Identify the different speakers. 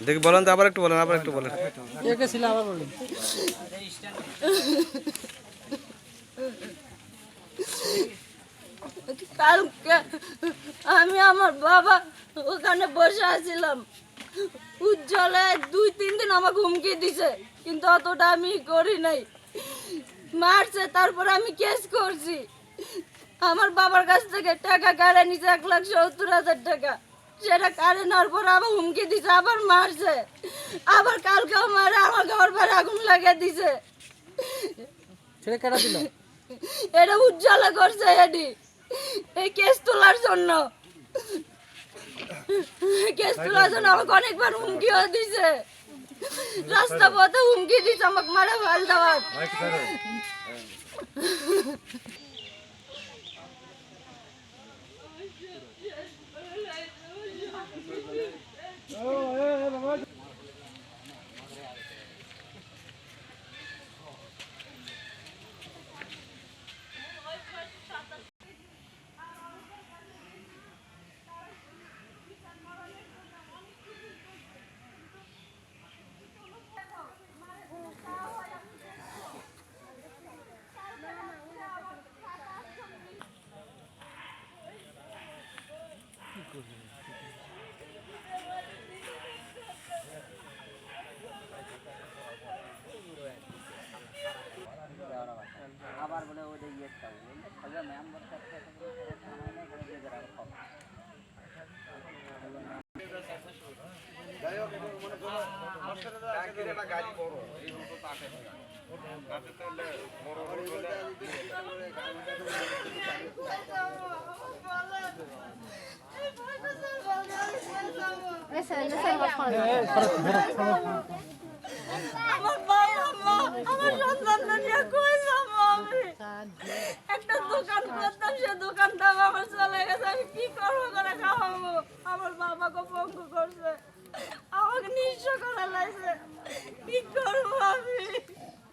Speaker 1: দেখি বলেন তো, আবার একটু বলেন, আবার একটু বলেন।
Speaker 2: কে ছিল আবার বলেন।
Speaker 3: কালকে আমি আমার বাবা ওখানে বসে আছিলাম, উজ্জ্বলে 2-3 দিন আমাকে হুমকি দিছে, কিন্তু অতটা আমি করি নাই। মারছে, তারপর আমি কেস করছি। আমার বাবার কাছ থেকে টাকা কাড়ে নিছে 1,70,000 টাকা। সেটা কাড়ে নেওয়ার পর আবার হুমকি দিছে, আবার মারছে, আবার কালকেও মারে আমার ঘর বাড়ি আগুন লাগিয়ে দিছে।
Speaker 2: ছেড়ে কেটে দিল।
Speaker 3: এটা উজ্জ্বলা করছে এডি এই কেস তোলার জন্য। কেস তোলার জন্য আমাকে অনেকবার হুমকিও দিছে, রাস্তা পথে হুমকি দিছে আমাকে মারা ফাল দেওয়ার।
Speaker 4: আবার বলে ওই ইয়ে খাবে ম্যাম বলতে
Speaker 3: আমার বাবা মা আমার সন্তানটা নিয়ে কই যাবো আমি? একটা দোকান করতাম, সে দোকানটাও আমার চলে গেছে, আমি কি করবো করে খাওয়াবো? আমার বাবাকে পঙ্গু করছে।